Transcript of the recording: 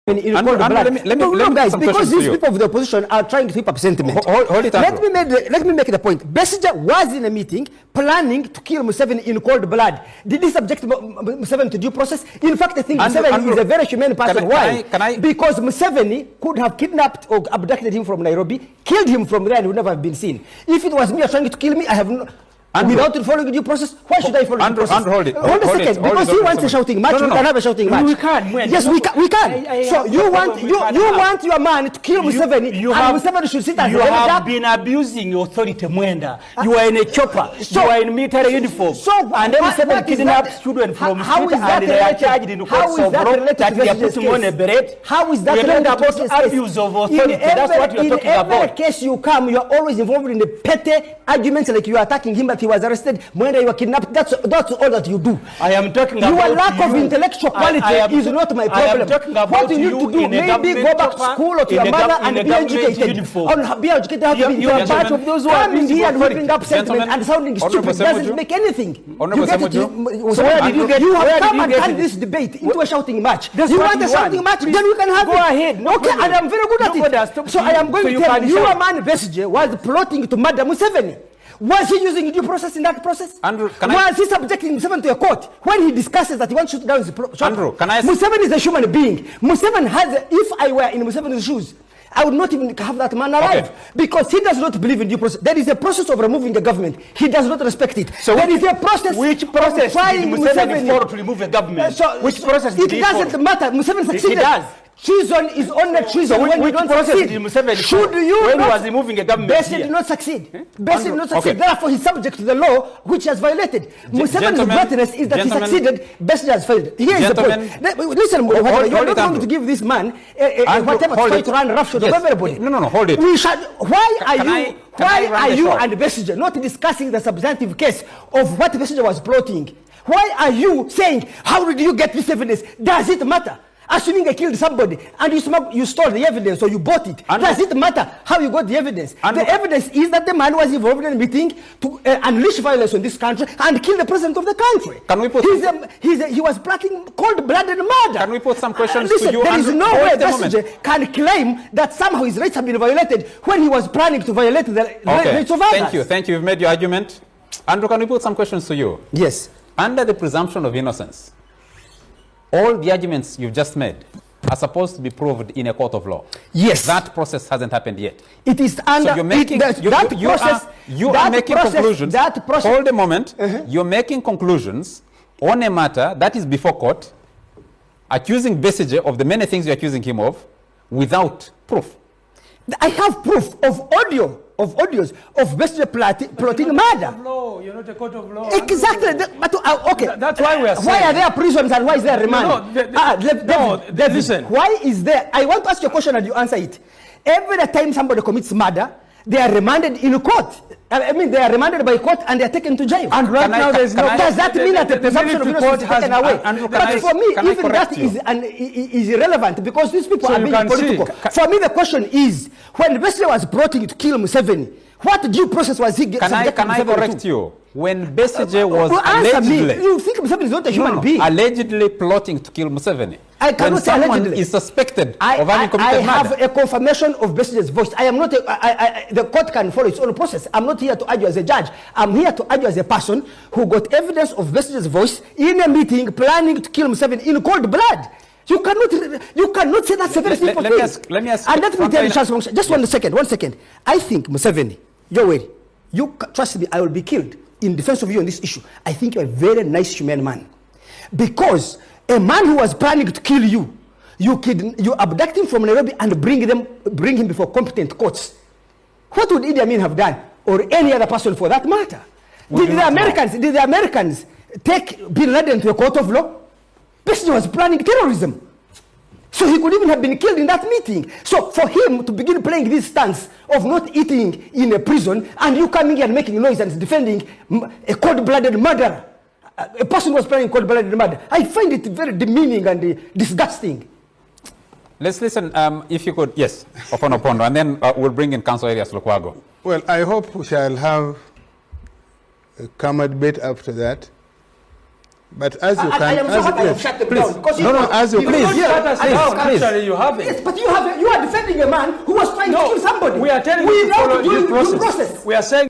Guys, because these people of the opposition are trying to whip up sentiment. Hold it up. Let me make the point. Besigye was in a meeting planning to kill Museven in cold blood. Did he subject Museven to due process? In fact, I think Museven is a very humane person. Why? Because Museven could have kidnapped or abducted him from Nairobi, killed him from there, and would never have been seen. If it was me trying to kill me, I have no... Without following due process, why should I follow due process? Hold a second, because he wants a shouting match. We can have a shouting match. We can. Yes, we can. So you want your man to kill Museven, and Museven should sit as you have been abusing your authority, Mwenda. You are in a chopper. You are in military uniform. And then Museven kidnaps children from street and they are charged in courts of law that they are putting on a beret. How is that related to this abuse of authority? That's what you are talking about. In every case you come, you are always involved in the petty arguments like you are attacking him, but he was arrested. Mwenda, you were kidnapped. That's all that you do. I am talking about your lack of intellectual quality is not my problem. I am talking about what you need to do, maybe go back to school or to your mother and be educated. Be educated how to be you are part of those who are coming here and whipping up sentiment and sounding stupid doesn't make anything. So where did you get? You have come and turned this debate into a shouting match. You want a shouting match? Then we can have it. Go ahead. Okay, and I'm very good at it. So I am going to tell you, a man Besigye was plotting to murder Museven. Was he using due process in that process? Andrew, was he subjecting Museven to a court when he discusses that he wants to shoot down his shop? Andrew, can I... Museven is a human being. Museven has, if I were in Museven's shoes, I would not even have that man alive because he does not believe in due process. There is a process of removing the government. He does not respect it. So there is a process. Which process did Museven follow to remove the government? Which process did he follow? It doesn't matter. Museven succeeded. He does. Treason is only treason when you don't succeed. Should you when he was removing a government? Besigye did not succeed. Besigye did not succeed. Therefore, he's subject to the law which has violated. Museven's greatness is that he succeeded. Besigye has failed. Here is the point. Listen, you are not going to give this man whatever try to run roughshod of everybody. No, hold it. Why are you and Besigye not discussing the substantive case of what Besigye was plotting? Why are you saying, how did you get this evidence? Does it matter? Assuming I killed somebody and you stole the evidence or you bought it, does it matter how you got the evidence? The evidence is that the man was involved in a meeting to unleash violence in this country and kill the president of the country. Can we put he was plotting cold-blooded murder. Can we put some questions listen, to you? There is no way Besigye can claim that somehow his rights have been violated when he was planning to violate the rights of others. Thank you. You've made your argument. Andrew, can we put some questions to you? Yes. Under the presumption of innocence, all the arguments you've just made are supposed to be proved in a court of law. Yes. That process hasn't happened yet. It is under... So you're making... You are making conclusions. Hold a moment. You're making conclusions on a matter that is before court, accusing Besigye of the many things you're accusing him of, without proof. I have proof of audios of Besigye plotting murder. You're not a court of law. Exactly. Okay. That's why we are saying. Why are there prisons and why is there remand? Listen. Why is there? I want to ask you a question and you answer it. Every time somebody commits murder, they are remanded in court. I mean, they are remanded by court and they are taken to jail. And right now there's no... Does that mean that the presumption of innocence is taken away? But for me, even that is irrelevant because these people are being political. For me, the question is, when Besigye was plotting to kill Museven, what due process was he getting? Can I correct you? When Besigye was allegedly... You think Museven is not a human being? Allegedly plotting to kill Museven. I cannot say allegedly. Is suspected of having committed murder. I have a confirmation of Besigye's voice. I am not the court can follow its own process. I'm not here to argue as a judge. I'm here to argue as a person who got evidence of Besigye's voice in a meeting planning to kill Museven in cold blood. You cannot say that's a very simple thing. Let me ask and let me tell you, Charles, just 1 second. I think Museven, your way, you trust me, I will be killed in defense of you on this issue. I think you're a very nice human man. Because a man who was planning to kill you, you abduct him from Nairobi and bring him before competent courts. What would Idi Amin have done, or any other person for that matter? Did the Americans take Bin Laden to a court of law? Besigye was planning terrorism. So he could even have been killed in that meeting. So for him to begin playing this stance of not eating in a prison and you coming here and making noise and defending a cold-blooded murderer, a person who was planning cold-blooded murder, I find it very demeaning and disgusting. Let's listen, if you could, yes, Opondo, and then we'll bring in Council Arias Lukwago. Well, I hope we shall have a calmer debate after that. But as you can, I am so happy I've shut them down. Because as you please, Actually, you have it. Yes, but you are defending a man who was trying to kill somebody. We are telling we you to know follow due due process. process. We are saying